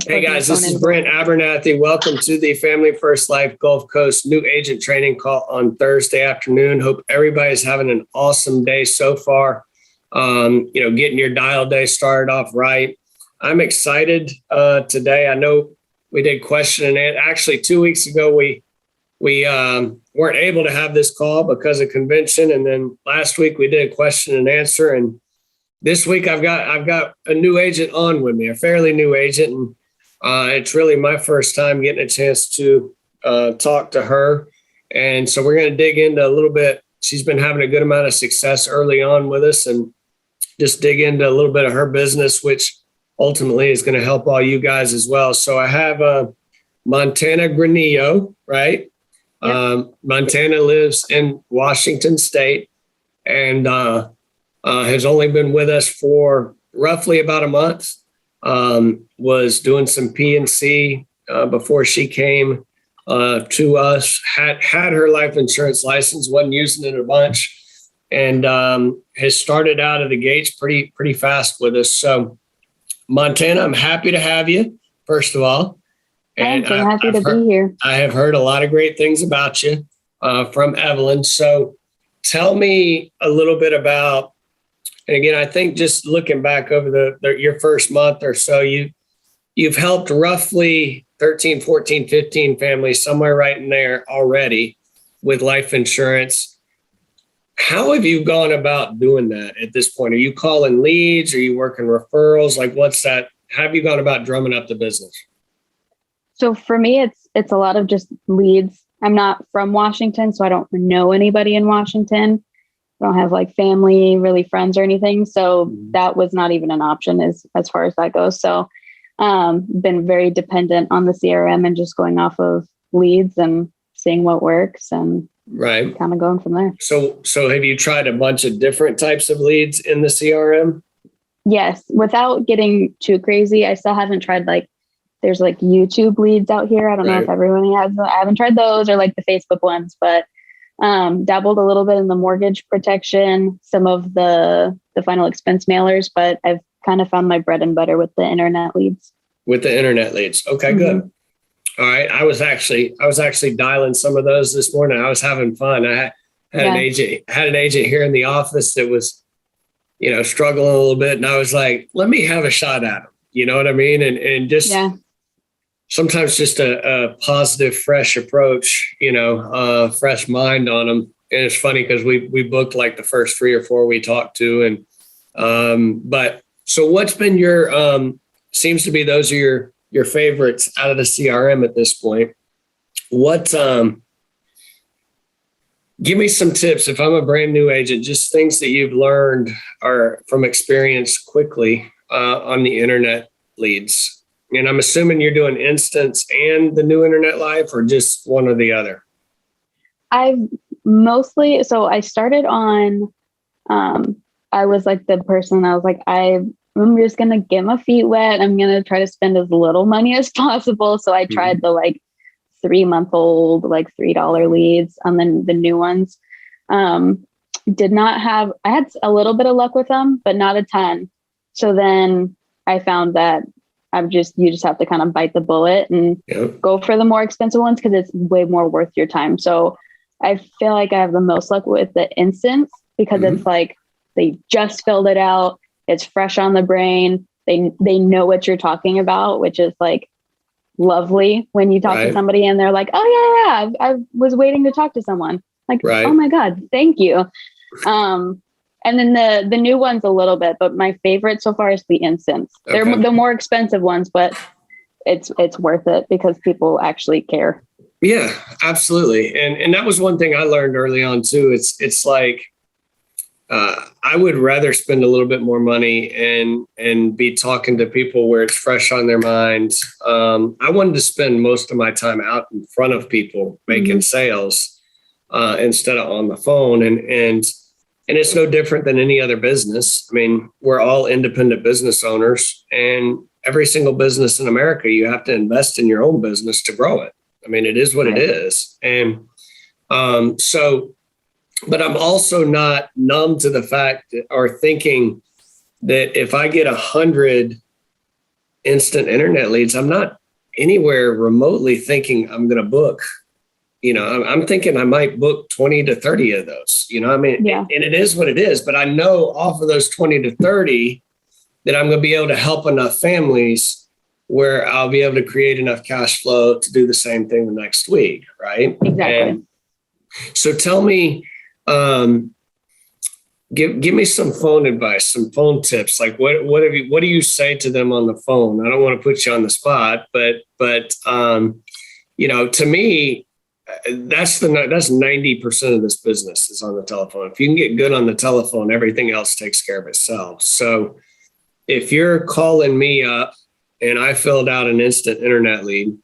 much. Hey guys, this is Brent Abernathy. Welcome to the Family First Life Gulf Coast new agent training call on Thursday afternoon. Hope everybody's having an awesome day so far. Getting your dial day started off right. I'm excited today. I know we did question and answer. Actually, 2 weeks ago, we weren't able to have this call because of convention. And then last week we did a question and answer. And this week I've got a new agent on with me, a fairly new agent. And it's really my first time getting a chance to talk to her. And so we're going to dig into a little bit. She's been having a good amount of success early on with us, and just dig into a little bit of her business, which ultimately is going to help all you guys as well. So I have Montana Granillo, right? Yep. Montana lives in Washington State and has only been with us for roughly about a month. Was doing some P&C before she came to us, had her life insurance license, wasn't using it a bunch, and has started out of the gates pretty fast with us. So Montana, I'm happy to have you, first of all. And I'm happy to be here. I have heard a lot of great things about you from Evelyn. So tell me a little bit about, and again, I think just looking back over your first month or so, you've helped roughly 13, 14, 15 families, somewhere right in there already with life insurance. How have you gone about doing that at this point? Are you calling leads? Are you working referrals? Like, what's that? How have you gone about drumming up the business? So for me, it's a lot of just leads. I'm not from Washington, so I don't know anybody in Washington. I don't have like family, really friends or anything. So that was not even an option as far as that goes. So been very dependent on the CRM and just going off of leads and seeing what works and right, kind of going from there. So have you tried a bunch of different types of leads in the CRM? Yes. Without getting too crazy, I still haven't tried there's like YouTube leads out here. I don't know if everyone has. I haven't tried those or like the Facebook ones, but dabbled a little bit in the mortgage protection, some of the final expense mailers, but I've kind of found my bread and butter with the internet leads. With the internet leads. Okay, good. All right. I was actually dialing some of those this morning. I was having fun. I had an agent here in the office that was, struggling a little bit. And I was like, let me have a shot at him. You know what I mean? And just sometimes just a positive, fresh approach, fresh mind on them. And it's funny because we booked like the first 3 or 4 we talked to. And, but so what's been your, seems to be those are your favorites out of the CRM at this point. What, give me some tips. If I'm a brand new agent, just things that you've learned or from experience quickly on the internet leads. And I'm assuming you're doing Instance and the new Internet Live, or just one or the other? I started on, I was like the person, I was like, I'm just going to get my feet wet. I'm going to try to spend as little money as possible. So I tried the 3-month-old, $3 leads and then the new ones. I had a little bit of luck with them, but not a ton. So then I found that you just have to kind of bite the bullet and go for the more expensive ones because it's way more worth your time. So I feel like I have the most luck with the Instance because it's like they just filled it out. It's fresh on the brain. They know what you're talking about, which is like lovely when you talk to somebody and they're like, oh yeah, I was waiting to talk to someone. Like, oh my God, thank you. And then the new ones a little bit, but my favorite so far is the Instance. They're the more expensive ones, but it's worth it because people actually care. Yeah, absolutely. And that was one thing I learned early on too. It's like, I would rather spend a little bit more money and be talking to people where it's fresh on their minds. I wanted to spend most of my time out in front of people making sales instead of on the phone. And it's no different than any other business. I mean, we're all independent business owners, and every single business in America, you have to invest in your own business to grow it. I mean, it is what it is. And but I'm also not numb to the fact or thinking that if I get 100 instant internet leads, I'm not anywhere remotely thinking I'm going to book. I'm thinking I might book 20 to 30 of those, I mean, Yeah. and it is what it is, but I know off of those 20 to 30 that I'm going to be able to help enough families where I'll be able to create enough cash flow to do the same thing the next week. Right. Exactly. And so tell me, give me some phone advice, some phone tips. Like what do you say to them on the phone? I don't want to put you on the spot, but to me, that's 90% of this business is on the telephone. If you can get good on the telephone, everything else takes care of itself. So if you're calling me up and I filled out an instant internet lead,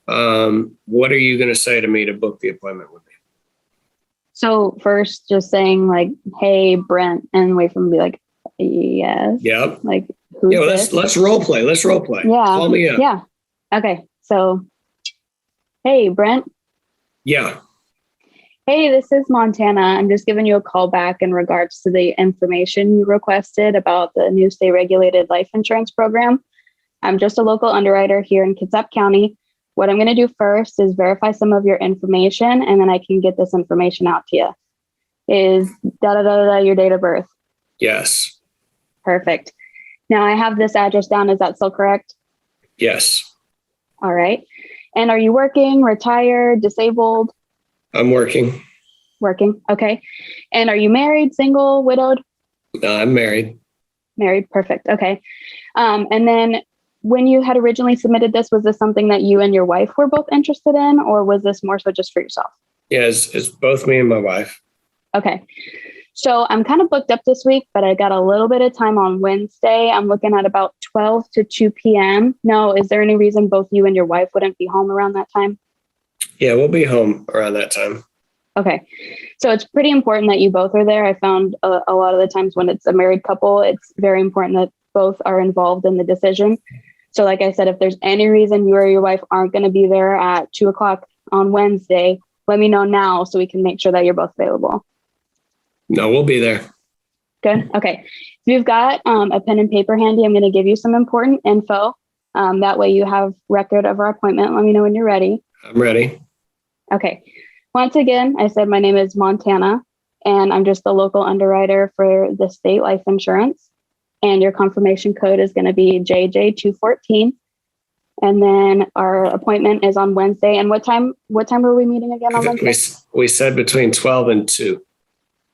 what are you going to say to me to book the appointment with me? So first, just saying like, "Hey, Brent," and wait for him to be like, "Yes." Yep. Like, who's this? Let's role play. Yeah. Call me up. Yeah. Okay. So, hey, Brent. Yeah. Hey, this is Montana. I'm just giving you a call back in regards to the information you requested about the new state regulated life insurance program. I'm just a local underwriter here in Kitsap County. What I'm going to do first is verify some of your information, and then I can get this information out to you. Is your date of birth? Yes. Perfect. Now I have this address down. Is that still correct? Yes. All right. And are you working, retired, disabled? I'm working. Working. Okay. And are you married, single, widowed? I'm married. Married. Perfect. Okay. And then when you had originally submitted this, was this something that you and your wife were both interested in, or was this more so just for yourself? Yeah, it's both me and my wife. Okay. So I'm kind of booked up this week, but I got a little bit of time on Wednesday. I'm looking at about 12 to 2 p.m. Now, is there any reason both you and your wife wouldn't be home around that time? Yeah, we'll be home around that time. Okay. So it's pretty important that you both are there. I found a lot of the times when it's a married couple, it's very important that both are involved in the decision. So like I said, if there's any reason you or your wife aren't going to be there at 2:00 on Wednesday, let me know now so we can make sure that you're both available. No, we'll be there. Good. Okay. If you've got a pen and paper handy, I'm going to give you some important info. That way you have record of our appointment. Let me know when you're ready. I'm ready. Okay. Once again, I said my name is Montana, and I'm just the local underwriter for the state life insurance. And your confirmation code is going to be JJ214. And then our appointment is on Wednesday. And what time are we meeting again on Wednesday? We said between 12 and 2.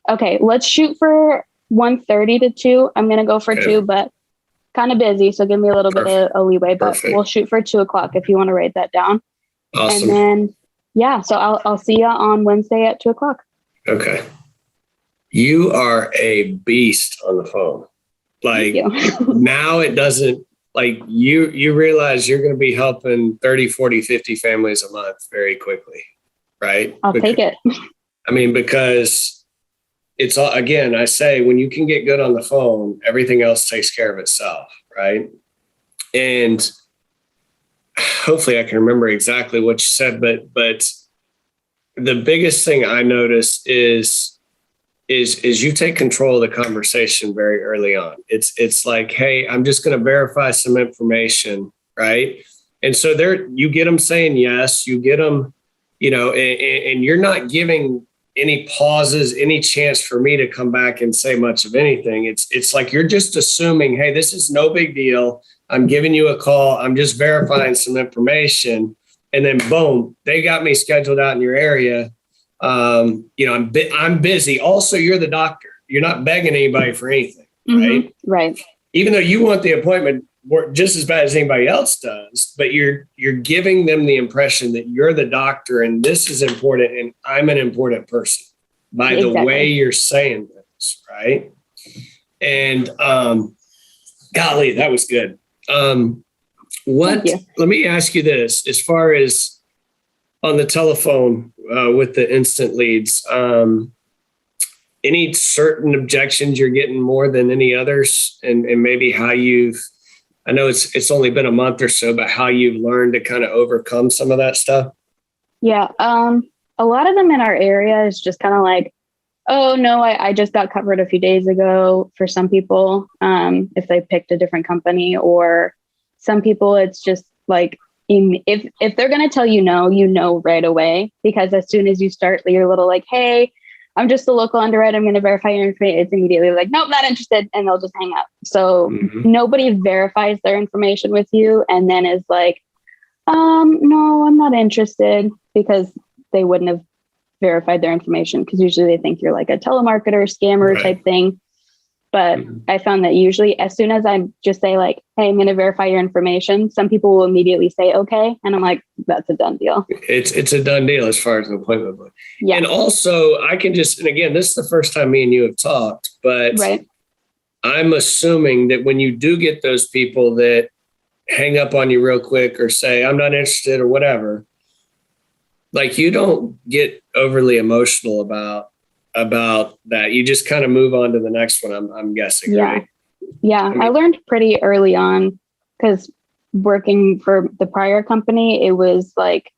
Okay, let's shoot for 1:30 to 2. I'm going to go for 2, but kind of busy. So give me a little bit of a leeway, but we'll shoot for 2:00 if you want to write that down. Awesome. And then, yeah, so I'll see you on Wednesday at 2:00. Okay. You are a beast on the phone. Like now it doesn't, like you realize you're going to be helping 30, 40, 50 families a month very quickly, right? I'll take it. I mean, because it's all, again, I say, when you can get good on the phone, everything else takes care of itself, right? And hopefully I can remember exactly what you said, but the biggest thing I notice is you take control of the conversation very early on. It's like, hey, I'm just going to verify some information, right? And so you get them saying yes, you get them, and you're not giving any pauses, any chance for me to come back and say much of anything. It's like you're just assuming, hey, this is no big deal. I'm giving you a call. I'm just verifying some information. And then boom, they got me scheduled out in your area. I'm busy. Also, you're the doctor. You're not begging anybody for anything, right? Mm-hmm. Right. Even though you want the appointment just as bad as anybody else does, but you're giving them the impression that you're the doctor and this is important and I'm an important person by the way you're saying this, right? And golly, that was good. Let me ask you this, as far as on the telephone with the instant leads, any certain objections you're getting more than any others, and maybe how I know it's only been a month or so, but how you've learned to kind of overcome some of that stuff? Yeah. A lot of them in our area is just kind of like, oh no, I just got covered a few days ago for some people, if they picked a different company, or some people it's just like, if they're going to tell you no, you know right away, because as soon as you start your little like, hey, I'm just a local underwriter, I'm going to verify your information, it's immediately like, nope, not interested, and they'll just hang up. So nobody verifies their information with you and then is like, no, I'm not interested, because they wouldn't have verified their information, because usually they think you're like a telemarketer, scammer type thing. But I found that usually as soon as I just say like, hey, I'm going to verify your information, some people will immediately say, okay. And I'm like, that's a done deal. It's a done deal as far as an appointment. Yeah. And also I can just, and again, this is the first time me and you have talked, but I'm assuming that when you do get those people that hang up on you real quick or say, I'm not interested or whatever, like you don't get overly emotional about that. You just kind of move on to the next one, I'm guessing. Yeah. Right? Yeah. I learned pretty early on, because working for the prior company, it was like,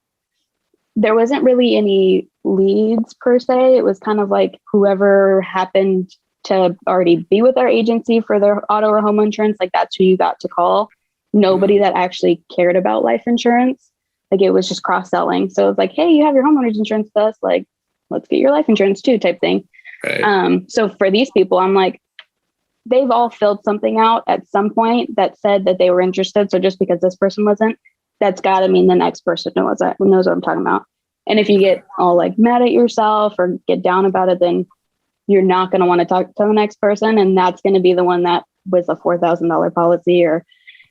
there wasn't really any leads per se. It was kind of like whoever happened to already be with our agency for their auto or home insurance, like that's who you got to call. Nobody that actually cared about life insurance. Like it was just cross-selling. So it was like, hey, you have your homeowner's insurance with us, like, let's get your life insurance too, type thing. Right. So for these people, I'm like, they've all filled something out at some point that said that they were interested. So just because this person wasn't, that's got to mean the next person knows what I'm talking about. And if you get all like mad at yourself or get down about it, then you're not going to want to talk to the next person. And that's going to be the one that was a $4,000 policy or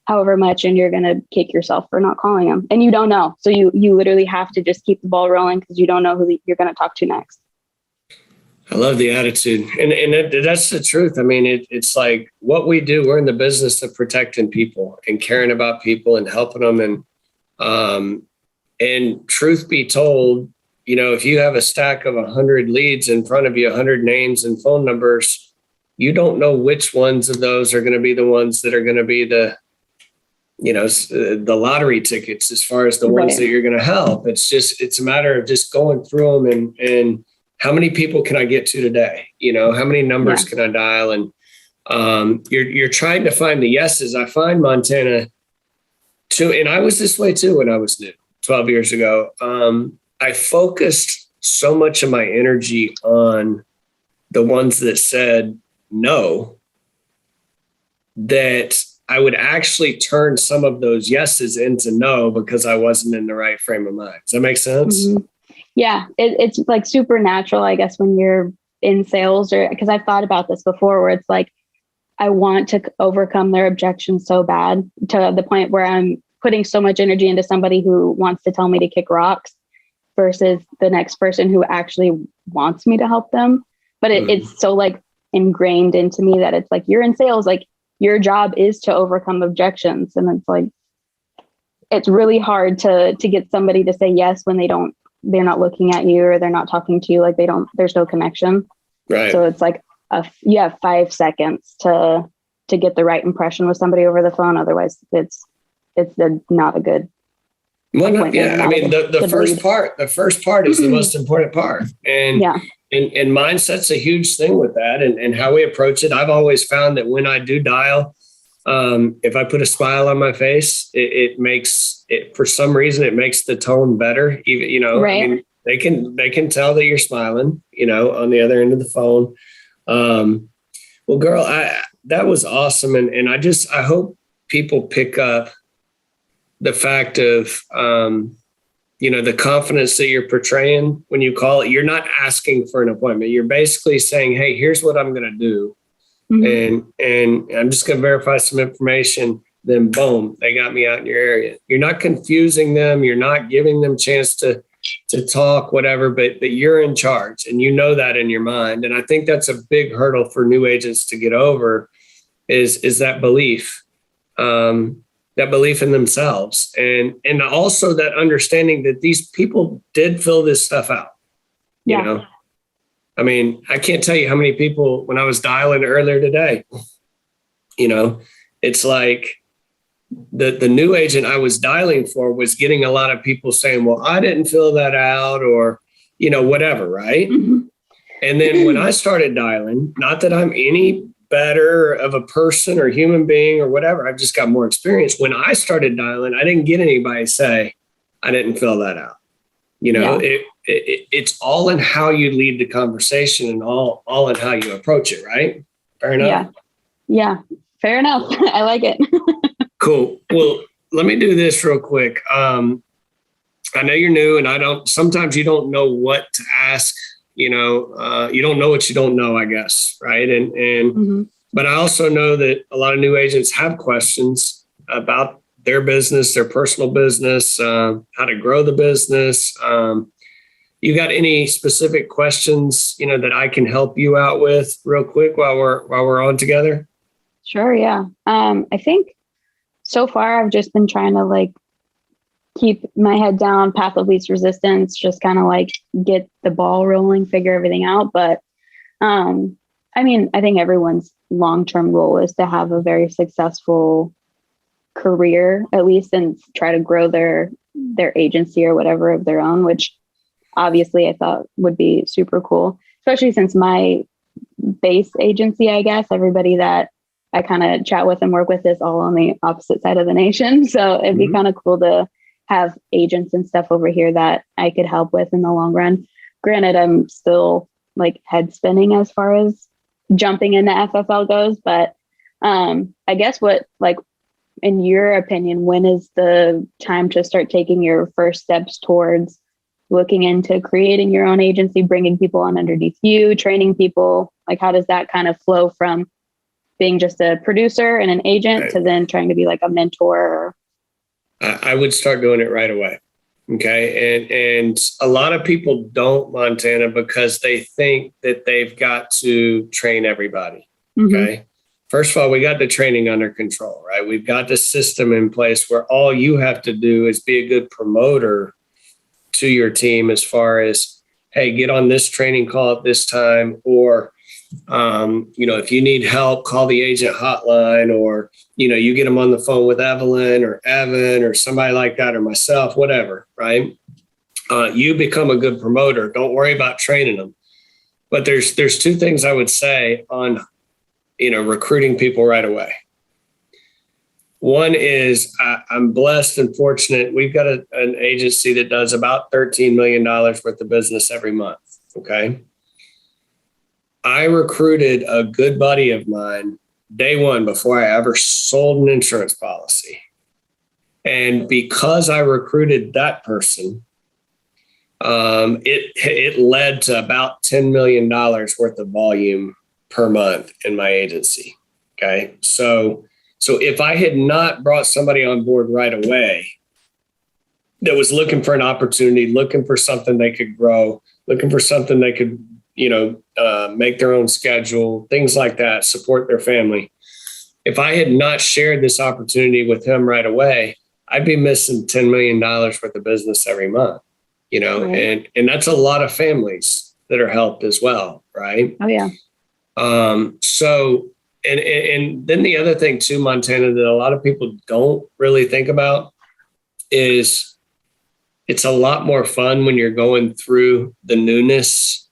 however much, and you're going to kick yourself for not calling them. And you don't know. So you literally have to just keep the ball rolling, because you don't know who you're going to talk to next. I love the attitude. And that's the truth. I mean, it's like what we do, we're in the business of protecting people and caring about people and helping them. And truth be told, you know, if you have a stack of 100 leads in front of you, 100 names and phone numbers, you don't know which ones of those are going to be the ones that are going to be the lottery tickets as far as the ones that you're going to help. It's a matter of just going through them and how many people can I get to today? You know, how many numbers can I dial? And you're trying to find the yeses. I find Montana too, and I was this way too when I was new 12 years ago. I focused so much of my energy on the ones that said no that I would actually turn some of those yeses into no, because I wasn't in the right frame of mind. Does that make sense? Mm-hmm. Yeah. It's like supernatural, I guess, when you're in sales, or because I've thought about this before, where it's like, I want to overcome their objections so bad, to the point where I'm putting so much energy into somebody who wants to tell me to kick rocks versus the next person who actually wants me to help them. But it's so like ingrained into me that it's like, you're in sales, like your job is to overcome objections. And it's like, it's really hard to get somebody to say yes when they're not looking at you, or they're not talking to you. Like there's no connection. Right. So it's like, you have 5 seconds to get the right impression with somebody over the phone. Otherwise it's not a good. Well, yeah. I mean, the first part is the most important part. And mindset's a huge thing with that, and how we approach it. I've always found that when I do dial, if I put a smile on my face, it makes it, for some reason, it makes the tone better. Even, you know, I mean, they can tell that you're smiling, you know, on the other end of the phone. Well, girl, that was awesome. And I hope people pick up the fact of, the confidence that you're portraying when you call it. You're not asking for an appointment. You're basically saying, hey, here's what I'm going to do. Mm-hmm. And I'm just going to verify some information. Then boom, they got me out in your area. You're not confusing them. You're not giving them a chance to talk, whatever, but you're in charge, and you know that in your mind. And I think that's a big hurdle for new agents to get over is that belief. That belief in themselves, and also that understanding that these people did fill this stuff out. You know, I mean, I can't tell you how many people, when I was dialing earlier today, you know, it's like the new agent I was dialing for was getting a lot of people saying, well, I didn't fill that out, or, you know, whatever. Right. Mm-hmm. And then when I started dialing, not that I'm any better of a person or human being or whatever. I've just got more experience. When I started dialing, I didn't get anybody say, I didn't fill that out. It's all in how you lead the conversation and all in how you approach it, right? Fair enough? Yeah. Fair enough. I like it. Cool. Well, let me do this real quick. I know you're new and sometimes you don't know what to ask, you don't know what you don't know, I guess. Right. But I also know that a lot of new agents have questions about their business, their personal business, how to grow the business. You got any specific questions, that I can help you out with real quick while we're on together? Sure. Yeah. I think so far I've just been trying to keep my head down, path of least resistance, just kind of get the ball rolling, figure everything out. But I think everyone's long-term goal is to have a very successful career, at least, and try to grow their agency or whatever of their own, which obviously I thought would be super cool, especially since my base agency, I guess, everybody that I kind of chat with and work with is all on the opposite side of the nation. So it'd be kind of cool to have agents and stuff over here that I could help with in the long run. Granted, I'm still head spinning as far as jumping into FFL goes, but I guess what, in your opinion, when is the time to start taking your first steps towards looking into creating your own agency, bringing people on underneath you, training people? How does that kind of flow from being just a producer and an agent to then trying to be a mentor? I would start doing it right away. Okay. And a lot of people don't, Montana, because they think that they've got to train everybody. Okay. First of all, we got the training under control, right? We've got the system in place where all you have to do is be a good promoter to your team as far as, hey, get on this training call at this time, or, if you need help, call the agent hotline, or, you get them on the phone with Evelyn or Evan or somebody like that, or myself, whatever, right? You become a good promoter. Don't worry about training them. But there's two things I would say on, recruiting people right away. One is I'm blessed and fortunate. We've got an agency that does about $13 million worth of business every month. Okay. I recruited a good buddy of mine day one before I ever sold an insurance policy. And because I recruited that person, it led to about $10 million worth of volume per month in my agency. Okay. So if I had not brought somebody on board right away that was looking for an opportunity, looking for something they could grow, looking for something they could, make their own schedule, things like that, support their family. If I had not shared this opportunity with him right away, I'd be missing $10 million worth of business every month, right. And that's a lot of families that are helped as well. Right. Oh yeah. So, and then the other thing too, Montana, that a lot of people don't really think about is it's a lot more fun when you're going through the newness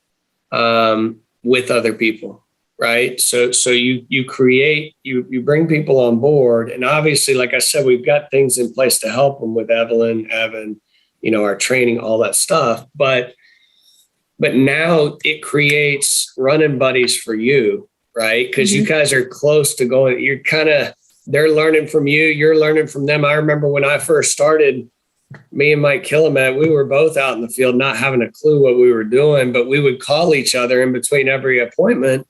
with other people, right? So you create, you bring people on board, and obviously, like I said, we've got things in place to help them with Evelyn, Evan, our training, all that stuff. But now it creates running buddies for you, right? Because you guys are close to going. They're learning from you. You're learning from them. I remember when I first started, me and Mike Killamet, we were both out in the field, not having a clue what we were doing, but we would call each other in between every appointment.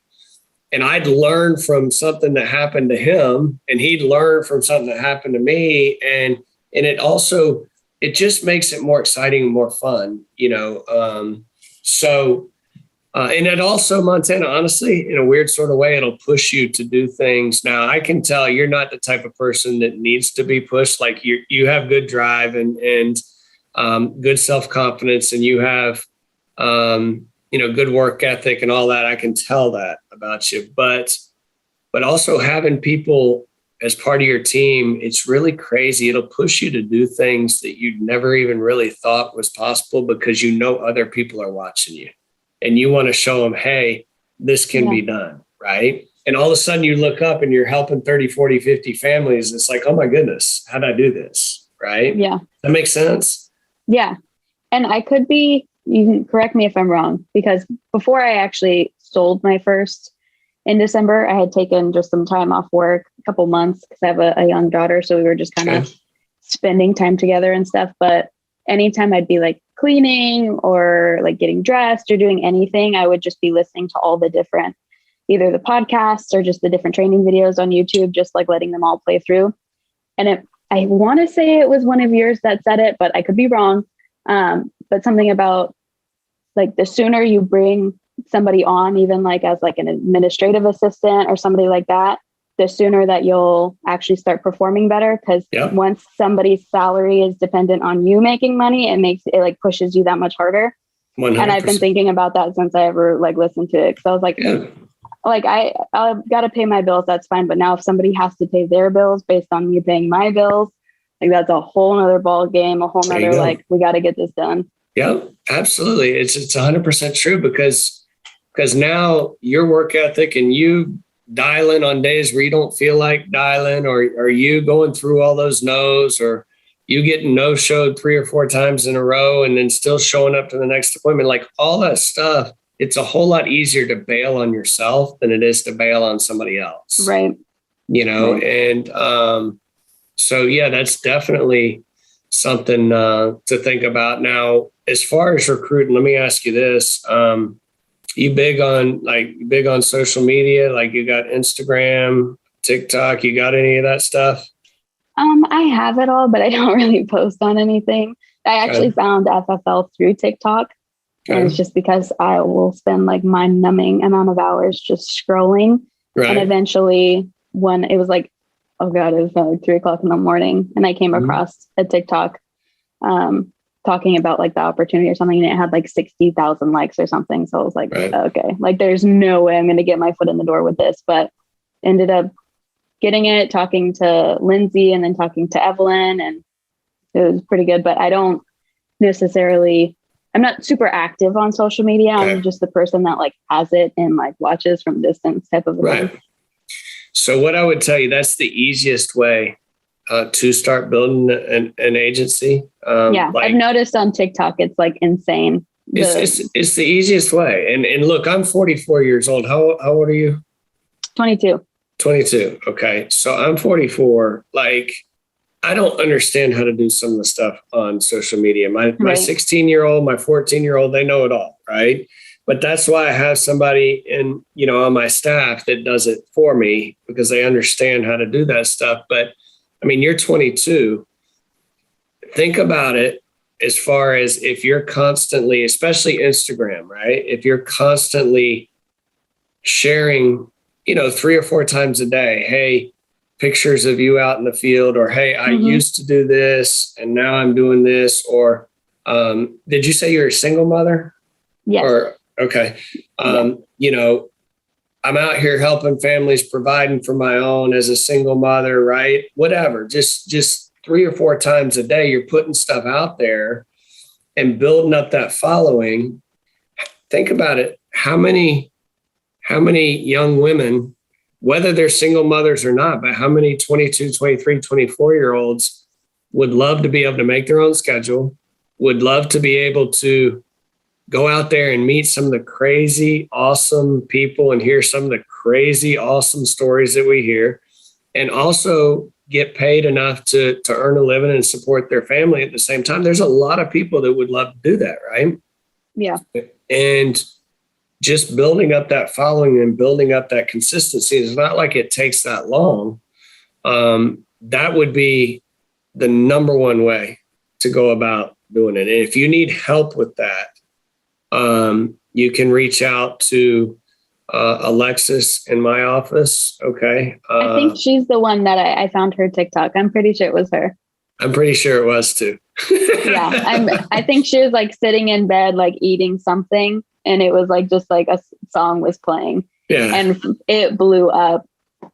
And I'd learn from something that happened to him, and he'd learn from something that happened to me. And it just makes it more exciting and more fun, and it also, Montana, honestly, in a weird sort of way, it'll push you to do things. Now, I can tell you're not the type of person that needs to be pushed. You have good drive and good self-confidence, and you have, good work ethic and all that. I can tell that about you. But also having people as part of your team, it's really crazy. It'll push you to do things that you'd never even really thought was possible because other people are watching you. And you want to show them, hey, this can be done, right? And all of a sudden you look up and you're helping 30, 40, 50 families. It's like, oh my goodness, how did I do this? Right? Yeah. That makes sense. Yeah. And you can correct me if I'm wrong, because before I actually sold my first in December, I had taken just some time off work, a couple months, because I have a young daughter. So we were just kind of spending time together and stuff. But anytime I'd be like cleaning or like getting dressed or doing anything, I would just be listening to all the different, either the podcasts or just the different training videos on YouTube, just like letting them all play through. And I want to say it was one of yours that said it, but I could be wrong. But something about like the sooner you bring somebody on, even like as like an administrative assistant or somebody like that, the sooner that you'll actually start performing better. Because once somebody's salary is dependent on you making money, it like pushes you that much harder. 100%. And I've been thinking about that since I ever like listened to it. Because I was like, like I've got to pay my bills. That's fine. But now if somebody has to pay their bills based on me paying my bills, like that's a whole nother ball game, a whole nother, like, we got to get this done. Yeah, absolutely. It's 100% true because now your work ethic and you dialing on days where you don't feel like dialing, or you going through all those no's, or you getting no-showed 3 or 4 times in a row and then still showing up to the next appointment, like all that stuff, it's a whole lot easier to bail on yourself than it is to bail on somebody else. Right. You know, right. And so, yeah, that's definitely something to think about. Now, as far as recruiting, let me ask you this. You big on social media? Like you got Instagram, TikTok, you got any of that stuff? I have it all, but I don't really post on anything. I actually found FFL through TikTok. And it's just because I will spend like mind-numbing amount of hours just scrolling. Right. And eventually when it was like, oh God, it was like 3:00 in the morning. And I came across a TikTok talking about like the opportunity or something. And it had like 60,000 likes or something. So I was like, okay, like there's no way I'm going to get my foot in the door with this, but ended up getting it, talking to Lindsay and then talking to Evelyn, and it was pretty good. But I don't necessarily, I'm not super active on social media. I'm just the person that like has it and like watches from distance type of thing. Right. So what I would tell you, that's the easiest way to start building an agency. I've noticed on TikTok, it's like insane. It's the easiest way. And look, I'm 44 years old. How old are you? 22. 22. Okay. So I'm 44. Like, I don't understand how to do some of the stuff on social media. My 16-year-old, my 14-year-old, they know it all. Right. But that's why I have somebody on my staff that does it for me, because they understand how to do that stuff. But I mean, you're 22. Think about it as far as if you're constantly, especially Instagram, right? If you're constantly sharing, 3 or 4 times a day, hey, pictures of you out in the field, or, hey, I used to do this and now I'm doing this. Or did you say you're a single mother? Yes. Okay. I'm out here helping families, providing for my own as a single mother, right? Whatever, just 3 or 4 times a day, you're putting stuff out there and building up that following. Think about it. How many young women, whether they're single mothers or not, but how many 22, 23, 24-year-olds would love to be able to make their own schedule, would love to be able to go out there and meet some of the crazy, awesome people and hear some of the crazy, awesome stories that we hear, and also get paid enough to earn a living and support their family at the same time. There's a lot of people that would love to do that, right? Yeah. And just building up that following and building up that consistency, it's not like it takes that long. That would be the number one way to go about doing it. And if you need help with that, you can reach out to Alexis in my office. Okay. I think she's the one that I found her TikTok. I'm pretty sure it was her. I'm pretty sure it was too. I think she was like sitting in bed, like eating something. And it was like, just like a song was playing. Yeah. And it blew up.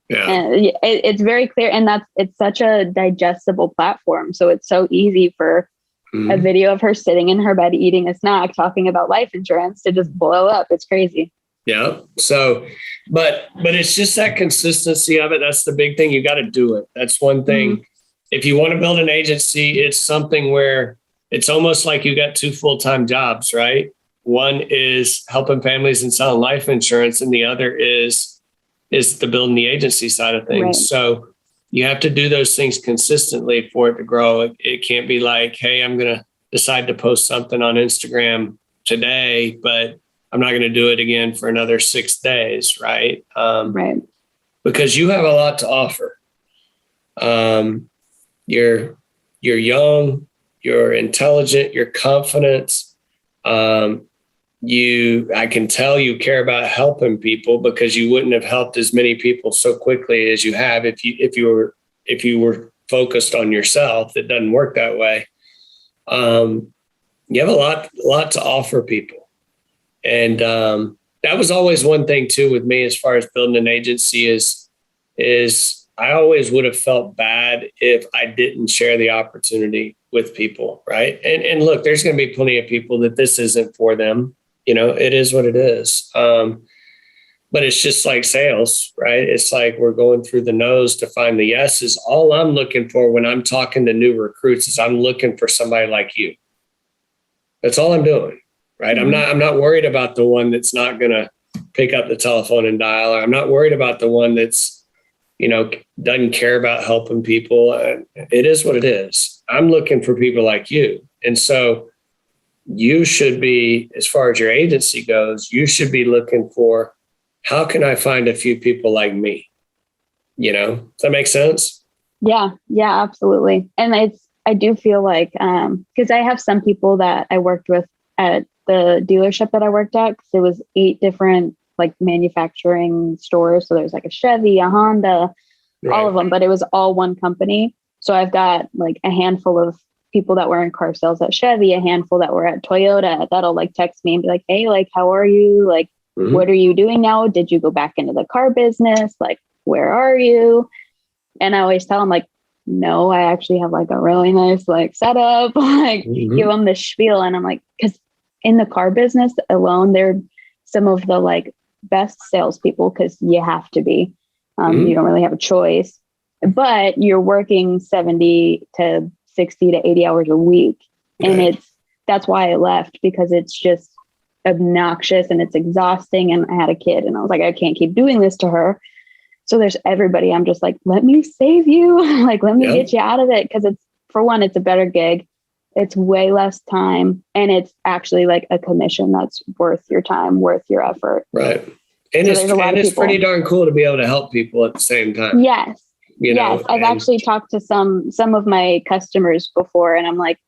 Yeah. And it's very clear. And it's such a digestible platform. So it's so easy for a video of her sitting in her bed eating a snack, talking about life insurance to just blow up. It's crazy. Yeah. So, but it's just that consistency of it. That's the big thing. You got to do it. That's one thing. Mm-hmm. If you want to build an agency, it's something where it's almost like you got two full-time jobs, right? One is helping families and selling life insurance, and the other is the building the agency side of things. Right. So you have to do those things consistently for it to grow. It can't be like, hey, I'm going to decide to post something on Instagram today, but I'm not going to do it again for another 6 days, right? Right. Because you have a lot to offer. You're young, you're intelligent, you're confident. I can tell you care about helping people, because you wouldn't have helped as many people so quickly as you have if you were focused on yourself. It doesn't work that way. You have a lot to offer people. And that was always one thing too with me as far as building an agency is I always would have felt bad if I didn't share the opportunity with people, right? And look, there's going to be plenty of people that this isn't for them. It is what it is. But it's just like sales, right? It's like we're going through the no's to find the yeses. All I'm looking for when I'm talking to new recruits is I'm looking for somebody like you. That's all I'm doing. Right. Mm-hmm. I'm not worried about the one that's not going to pick up the telephone and dial. I'm not worried about the one that's, doesn't care about helping people. It is what it is. I'm looking for people like you. And so you should be, as far as your agency goes, you should be looking for, how can I find a few people like me? Does that make sense? Yeah, absolutely. And I do feel like, because I have some people that I worked with at the dealership that I worked at, because it was 8 different like manufacturing stores. So there's like a Chevy, a Honda, right, all of them, but it was all one company. So I've got like a handful of people that were in car sales at Chevy, a handful that were at Toyota that'll like text me and be like, hey, like, how are you? Like, mm-hmm. What are you doing now? Did you go back into the car business? Like, where are you? And I always tell them like, no, I actually have like a really nice like setup, like mm-hmm. give them the spiel. And I'm like, because in the car business alone, they're some of the like best salespeople, because you have to be. Mm-hmm. You don't really have a choice, but you're working 70 to 60 to 80 hours a week. Okay. And that's why I left, because it's just obnoxious and it's exhausting. And I had a kid and I was like, I can't keep doing this to her. So there's everybody. I'm just like, let me save you. Like, let me get you out of it. Because it's a better gig. It's way less time. And it's actually like a commission that's worth your time, worth your effort. Right. And it's pretty darn cool to be able to help people at the same time. Yes. Yes. I've actually talked to some of my customers before, and I'm like,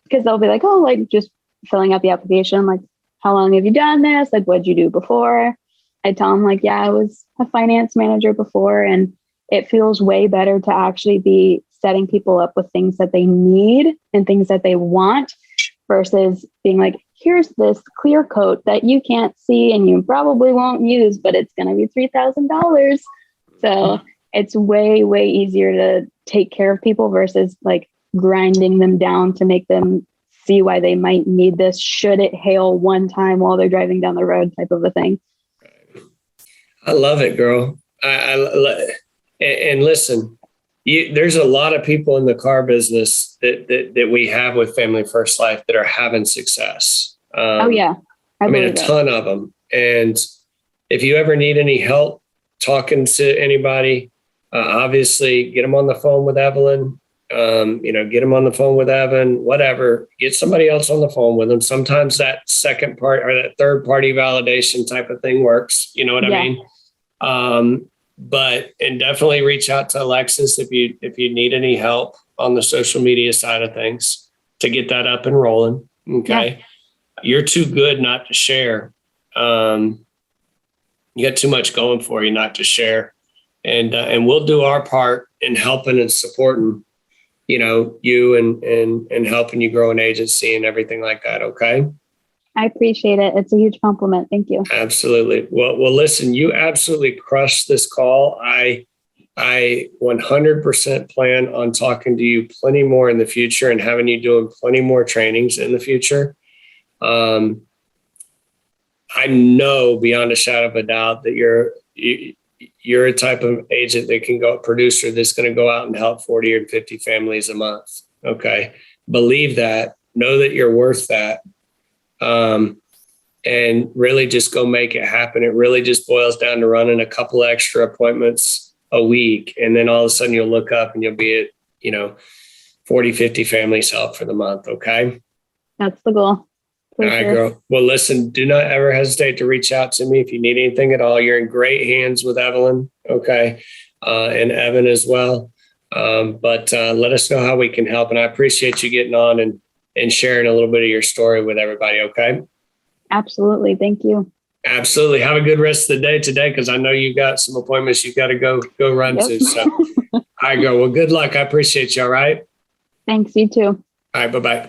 because they'll be like, oh, like just filling out the application. I'm like, how long have you done this? Like, what'd you do before? I tell them like, yeah, I was a finance manager before, and it feels way better to actually be setting people up with things that they need and things that they want, versus being like, here's this clear coat that you can't see and you probably won't use, but it's going to be $3,000. So it's way, way easier to take care of people versus like grinding them down to make them see why they might need this should it hail one time while they're driving down the road, type of a thing. I love it, girl. And listen, there's a lot of people in the car business that we have with Family First Life that are having success. Oh yeah. I mean, a ton of them. And if you ever need any help talking to anybody, obviously get them on the phone with Evelyn, get them on the phone with Evan, whatever, get somebody else on the phone with them. Sometimes that second part or that third party validation type of thing works. You know what I mean? And definitely reach out to Alexis if you need any help on the social media side of things to get that up and rolling. Okay. Yeah. You're too good not to share. You got too much going for you not to share. And we'll do our part in helping and supporting, you and helping you grow an agency and everything like that. Okay. I appreciate it. It's a huge compliment. Thank you. Absolutely. Well, listen, you absolutely crushed this call. I 100% plan on talking to you plenty more in the future and having you doing plenty more trainings in the future. I know beyond a shadow of a doubt that you're a type of agent that can go, producer that's going to go out and help 40 or 50 families a month. Okay. Believe that, know that you're worth that. And really just go make it happen. It really just boils down to running a couple extra appointments a week. And then all of a sudden you'll look up and you'll be at, 40, 50 families help for the month. Okay. That's the goal. All right, girl. Well, listen, do not ever hesitate to reach out to me if you need anything at all. You're in great hands with Evelyn. Okay. And Evan as well. But let us know how we can help. And I appreciate you getting on and sharing a little bit of your story with everybody. Okay. Absolutely. Thank you. Absolutely. Have a good rest of the day today, because I know you've got some appointments you've got to go run to. So I go. Well, good luck. I appreciate you. All right. Thanks. You too. All right. Bye-bye.